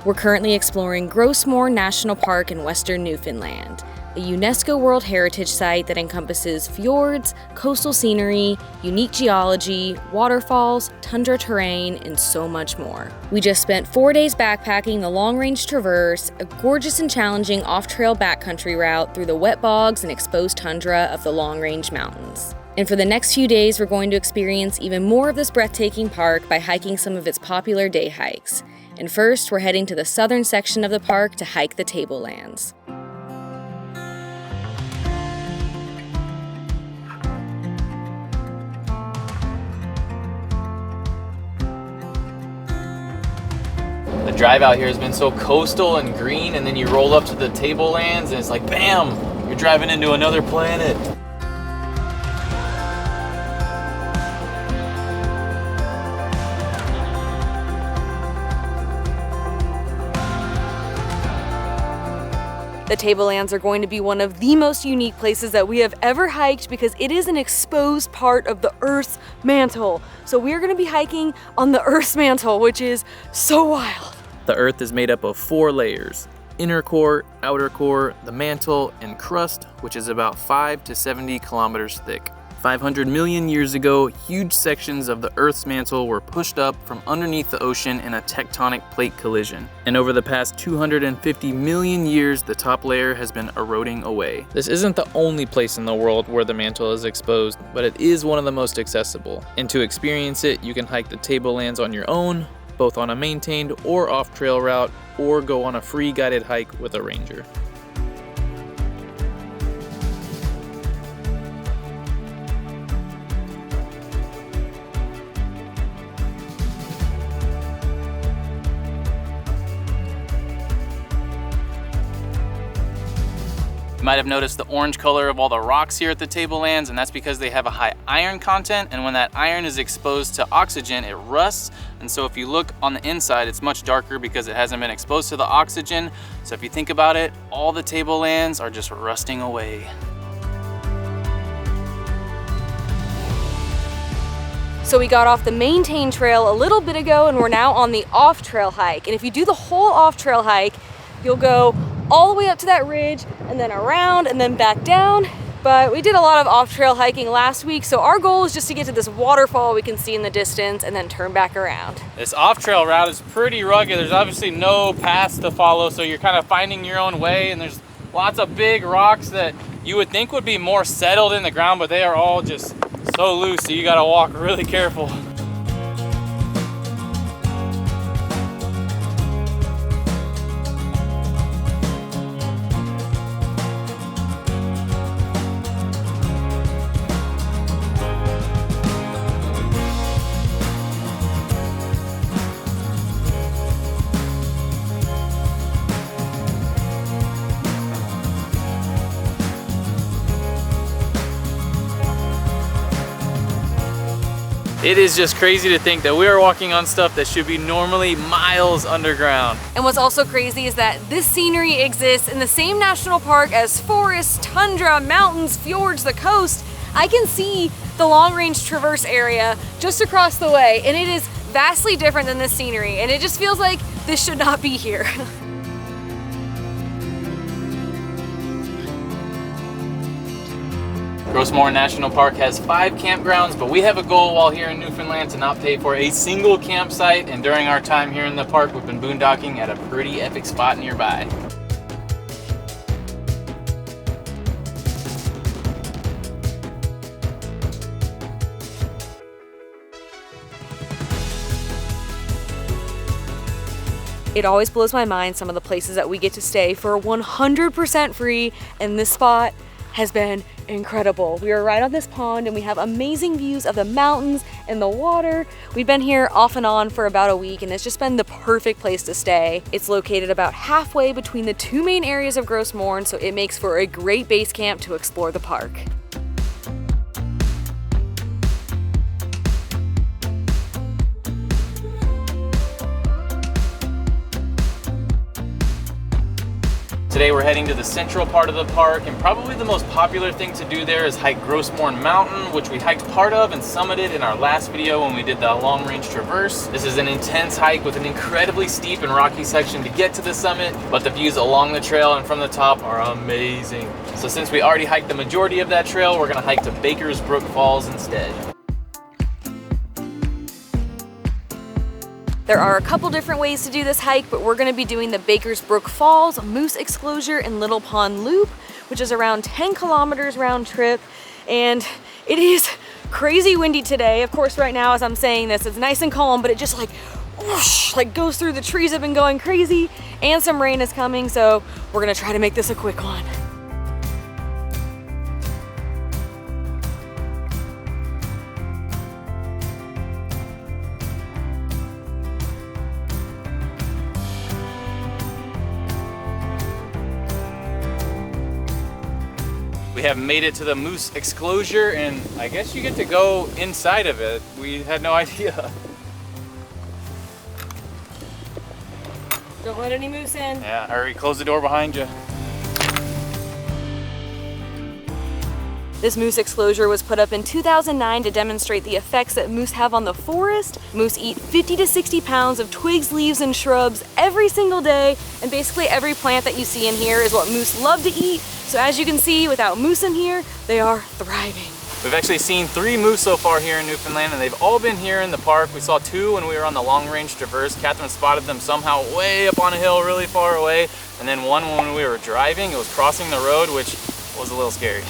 We're currently exploring Gros Morne National Park in western Newfoundland, a UNESCO World Heritage Site that encompasses fjords, coastal scenery, unique geology, waterfalls, tundra terrain, and so much more. We just spent 4 days backpacking the Long Range Traverse, a gorgeous and challenging off-trail backcountry route through the wet bogs and exposed tundra of the Long Range Mountains. And for the next few days, we're going to experience even more of this breathtaking park by hiking some of its popular day hikes. And first, we're heading to the southern section of the park to hike the Tablelands. The drive out here has been so coastal and green, and then you roll up to the Tablelands and it's like, bam, you're driving into another planet. The Tablelands are going to be one of the most unique places that we have ever hiked because it is an exposed part of the Earth's mantle. So we are going to be hiking on the Earth's mantle, which is so wild. The Earth is made up of 4 layers: inner core, outer core, the mantle, and crust, which is about 5 to 70 kilometers thick. 500 million years ago, huge sections of the Earth's mantle were pushed up from underneath the ocean in a tectonic plate collision. And over the past 250 million years, the top layer has been eroding away. This isn't the only place in the world where the mantle is exposed, but it is one of the most accessible. And to experience it, you can hike the Tablelands on your own, both on a maintained or off-trail route, or go on a free guided hike with a ranger. You might have noticed the orange color of all the rocks here at the Tablelands, and that's because they have a high iron content, and when that iron is exposed to oxygen, it rusts. And so if you look on the inside, it's much darker because it hasn't been exposed to the oxygen. So if you think about it, all the Tablelands are just rusting away. So we got off the maintained trail a little bit ago and we're now on the off-trail hike. And if you do the whole off-trail hike, you'll go all the way up to that ridge and then around and then back down. But we did a lot of off-trail hiking last week, so our goal is just to get to this waterfall we can see in the distance and then turn back around. This off-trail route is pretty rugged. There's obviously no paths to follow, so you're kind of finding your own way, and there's lots of big rocks that you would think would be more settled in the ground, but they are all just so loose, so you gotta walk really careful. It is just crazy to think that we are walking on stuff that should be normally miles underground. And what's also crazy is that this scenery exists in the same national park as forests, tundra, mountains, fjords, the coast. I can see the Long Range Traverse area just across the way, and it is vastly different than this scenery, and it just feels like this should not be here. Gros Morne National Park has 5 campgrounds, but we have a goal while here in Newfoundland to not pay for a single campsite, and during our time here in the park, we've been boondocking at a pretty epic spot nearby. It always blows my mind some of the places that we get to stay for 100% free, and this spot has been incredible. We are right on this pond and we have amazing views of the mountains and the water. We've been here off and on for about a week and it's just been the perfect place to stay. It's located about halfway between the 2 main areas of Gros Morne, so it makes for a great base camp to explore the park. Today we're heading to the central part of the park, and probably the most popular thing to do there is hike Gros Morne Mountain, which we hiked part of and summited in our last video when we did the long range traverse. This is an intense hike with an incredibly steep and rocky section to get to the summit, but the views along the trail and from the top are amazing. So since we already hiked the majority of that trail, we're gonna hike to Brook Falls instead. There are a couple different ways to do this hike, but we're gonna be doing the Brook Falls, Moose Exclosure, and Little Pond Loop, which is around 10 kilometers round trip. And it is crazy windy today. Of course, right now as I'm saying this, it's nice and calm, but it just like whoosh, like goes through the trees. Have been going crazy, and some rain is coming, so we're gonna try to make this a quick one. We have made it to the Moose Exclosure, and I guess you get to go inside of it. We had no idea. Don't let any moose in. Yeah, hurry, close the door behind you. This moose exclosure was put up in 2009 to demonstrate the effects that moose have on the forest. Moose eat 50 to 60 pounds of twigs, leaves, and shrubs every single day, and basically every plant that you see in here is what moose love to eat. So as you can see, without moose in here, they are thriving. We've actually seen 3 moose so far here in Newfoundland, and they've all been here in the park. We saw 2 when we were on the long range traverse. Kathryn spotted them somehow way up on a hill really far away, and then one when we were driving. It was crossing the road, which was a little scary.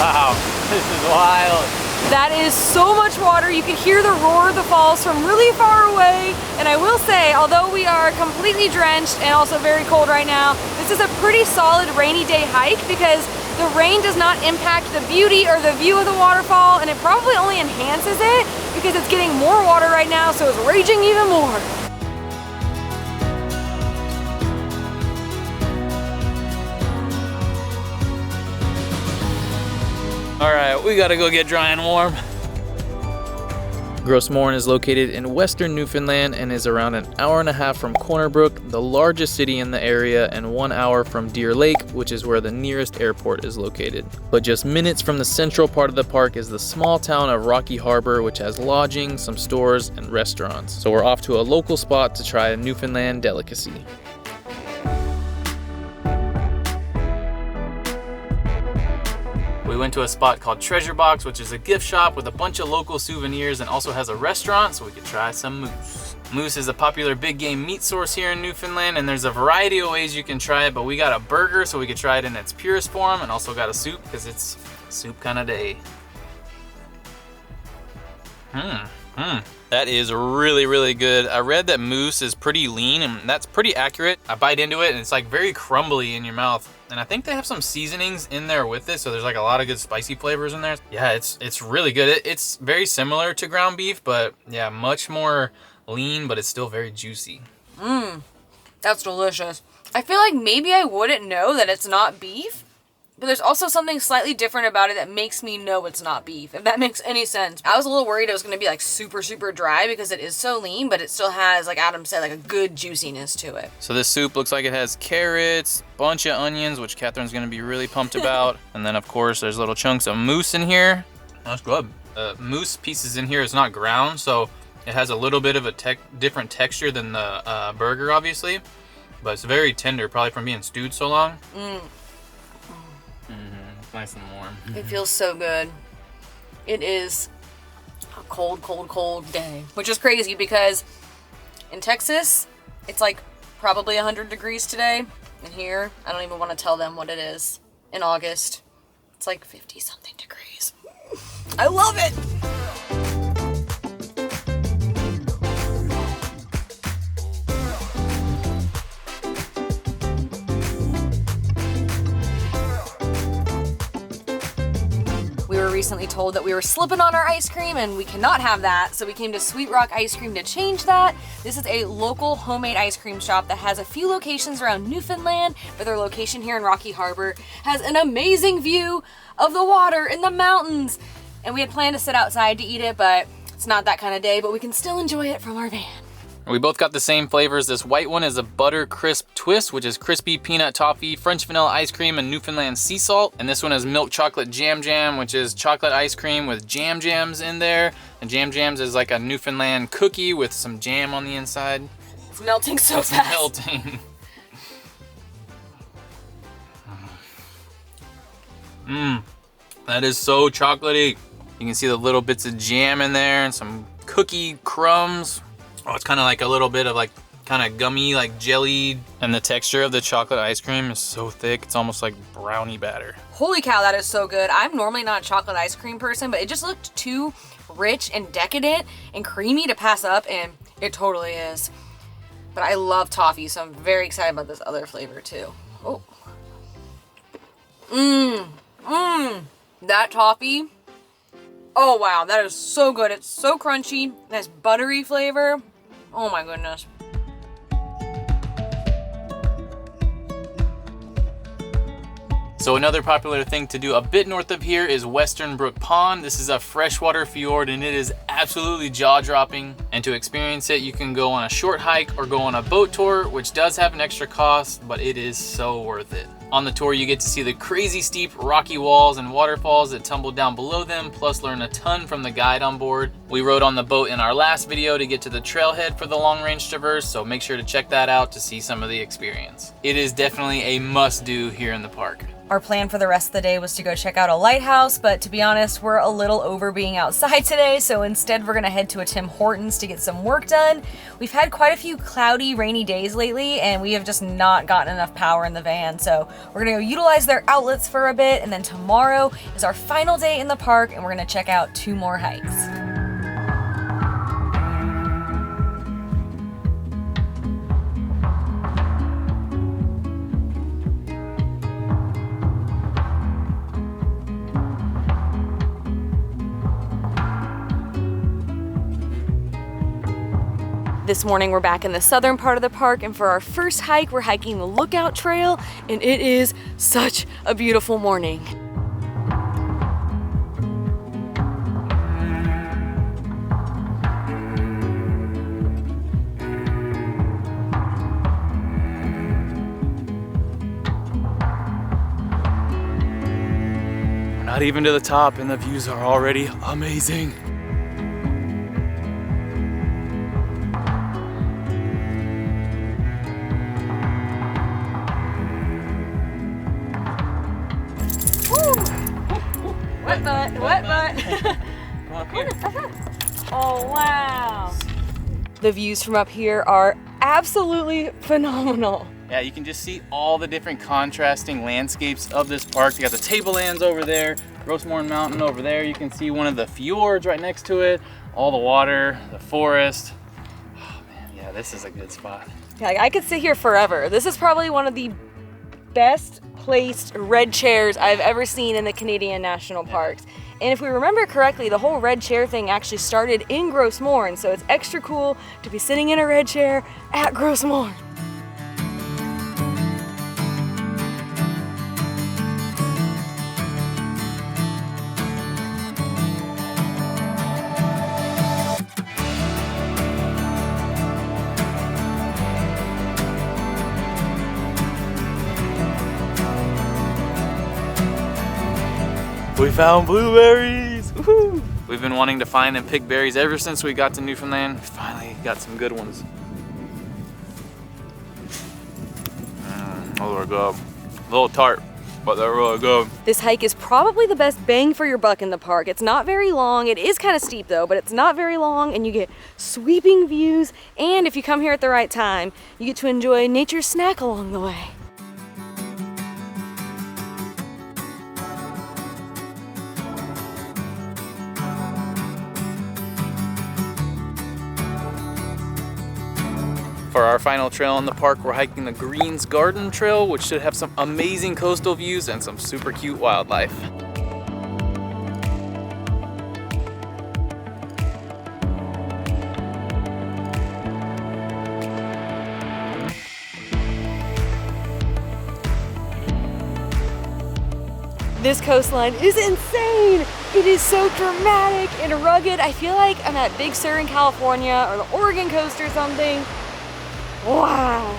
Wow, this is wild. That is so much water. You can hear the roar of the falls from really far away. And I will say, although we are completely drenched and also very cold right now, this is a pretty solid rainy day hike because the rain does not impact the beauty or the view of the waterfall, and it probably only enhances it because it's getting more water right now, so it's raging even more. All right, we gotta go get dry and warm. Gros Morne is located in western Newfoundland and is around an hour and a half from Brook, the largest city in the area, and 1 hour from Deer Lake, which is where the nearest airport is located. But just minutes from the central part of the park is the small town of Rocky Harbor, which has lodging, some stores, and restaurants. So we're off to a local spot to try a Newfoundland delicacy. We went to a spot called Treasure Box, which is a gift shop with a bunch of local souvenirs and also has a restaurant, so we could try some moose. Moose is a popular big game meat source here in Newfoundland, and there's a variety of ways you can try it, but we got a burger so we could try it in its purest form, and also got a soup because it's soup kind of day. That is really, really good. I read that moose is pretty lean, and that's pretty accurate. I bite into it and it's like very crumbly in your mouth. And I think they have some seasonings in there with it, so there's like a lot of good spicy flavors in there. Yeah, it's really good. It's very similar to ground beef, but yeah, much more lean, but it's still very juicy. That's delicious. I feel like maybe I wouldn't know that it's not beef, but there's also something slightly different about it that makes me know it's not beef, if that makes any sense. I was a little worried it was going to be like super, super dry because it is so lean, but it still has, like Adam said, like a good juiciness to it. So this soup looks like it has carrots, bunch of onions, which Kathryn's going to be really pumped about. And then of course there's little chunks of moose in here. That's good. Moose pieces in here is not ground, so it has a little bit of a different texture than the burger, obviously. But it's very tender, probably from being stewed so long. Nice and warm. It feels so good. It is a cold, cold, cold day, which is crazy because in Texas, it's like probably 100 degrees today. And here, I don't even want to tell them what it is in August. It's like 50 something degrees. I love it. recently told that we were slipping on our ice cream and we cannot have that, so we came to Sweet Rock Ice Cream to change that. This is a local homemade ice cream shop that has a few locations around Newfoundland, but their location here in Rocky Harbor has an amazing view of the water and the mountains. And we had planned to sit outside to eat it, but it's not that kind of day, but we can still enjoy it from our van. We both got the same flavors. This white one is a butter crisp twist, which is crispy peanut toffee, French vanilla ice cream, and Newfoundland sea salt. And this one is milk chocolate jam jam, which is chocolate ice cream with jam jams in there. And jam jams is like a Newfoundland cookie with some jam on the inside. It's melting so fast. It's melting. That is so chocolatey. You can see the little bits of jam in there and some cookie crumbs. Oh, it's kind of like a little bit of like kind of gummy, like jelly. And the texture of the chocolate ice cream is so thick, it's almost like brownie batter. Holy cow, that is so good. I'm normally not a chocolate ice cream person, but it just looked too rich and decadent and creamy to pass up, and it totally is. But I love toffee, so I'm very excited about this other flavor too. Oh. That toffee. Oh wow, that is so good. It's so crunchy, nice buttery flavor. Oh my goodness. So another popular thing to do a bit north of here is Western Brook Pond. This is a freshwater fjord and it is absolutely jaw-dropping. And to experience it, you can go on a short hike or go on a boat tour, which does have an extra cost, but it is so worth it. On the tour, you get to see the crazy steep rocky walls and waterfalls that tumble down below them, plus learn a ton from the guide on board. We rode on the boat in our last video to get to the trailhead for the long range traverse, so make sure to check that out to see some of the experience. It is definitely a must-do here in the park. Our plan for the rest of the day was to go check out a lighthouse, but to be honest, we're a little over being outside today, so instead we're gonna head to a Tim Hortons to get some work done. We've had quite a few cloudy, rainy days lately, and we have just not gotten enough power in the van, so we're gonna go utilize their outlets for a bit, and then tomorrow is our final day in the park, and we're gonna check out 2 more hikes. This morning we're back in the southern part of the park, and for our first hike we're hiking the Lookout Trail, and it is such a beautiful morning. We're not even to the top and the views are already amazing. Wet butt. Oh wow. The views from up here are absolutely phenomenal. Yeah, you can just see all the different contrasting landscapes of this park. You got the Tablelands over there, Gros Morne Mountain over there. You can see one of the fjords right next to it, all the water, the forest. Oh man, yeah, this is a good spot. Yeah, I could sit here forever. This is probably one of the best placed red chairs I've ever seen in the Canadian national parks. And if we remember correctly, the whole red chair thing actually started in Gros Morne, so it's extra cool to be sitting in a red chair at Gros Morne. We found blueberries! Woohoo! We've been wanting to find and pick berries ever since we got to Newfoundland. We finally got some good ones. Those are good. A little tart, but they're really good. This hike is probably the best bang for your buck in the park. It's not very long. It is kind of steep though, but it's not very long, and you get sweeping views, and if you come here at the right time, you get to enjoy nature's snack along the way. For our final trail in the park, we're hiking the Greens Garden Trail, which should have some amazing coastal views and some super cute wildlife. This coastline is insane. It is so dramatic and rugged. I feel like I'm at Big Sur in California or the Oregon coast or something. Wow.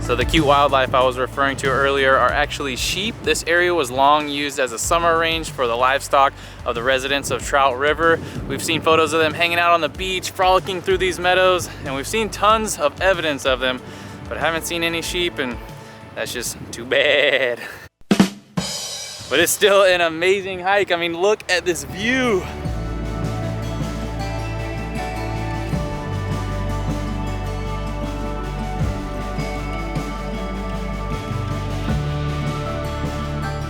So the cute wildlife I was referring to earlier are actually sheep. This area was long used as a summer range for the livestock of the residents of Trout River. We've seen photos of them hanging out on the beach, frolicking through these meadows, and we've seen tons of evidence of them, but haven't seen any sheep, and that's just too bad. But it's still an amazing hike. I mean, look at this view.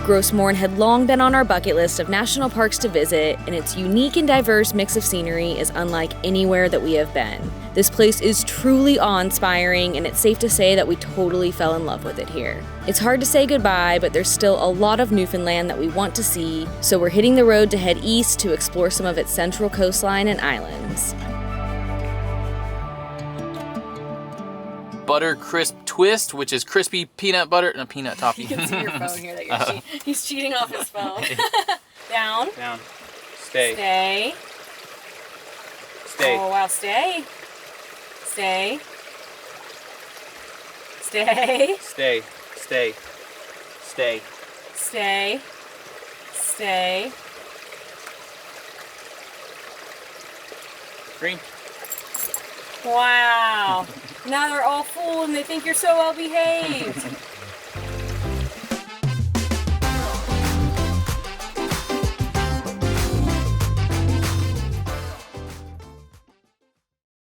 Gros Morne had long been on our bucket list of national parks to visit, and its unique and diverse mix of scenery is unlike anywhere that we have been. This place is truly awe-inspiring, and it's safe to say that we totally fell in love with it here. It's hard to say goodbye, but there's still a lot of Newfoundland that we want to see, so we're hitting the road to head east to explore some of its central coastline and islands. Butter crisp twist, which is crispy peanut butter, no, peanut toffee. You can see your phone here that you're he's cheating off his phone. Down. Down. Stay. Stay. Stay. Oh wow, stay. Stay. Stay. Stay. Stay. Stay. Stay. Stay. Green. Wow. Now they're all full and they think you're so well behaved.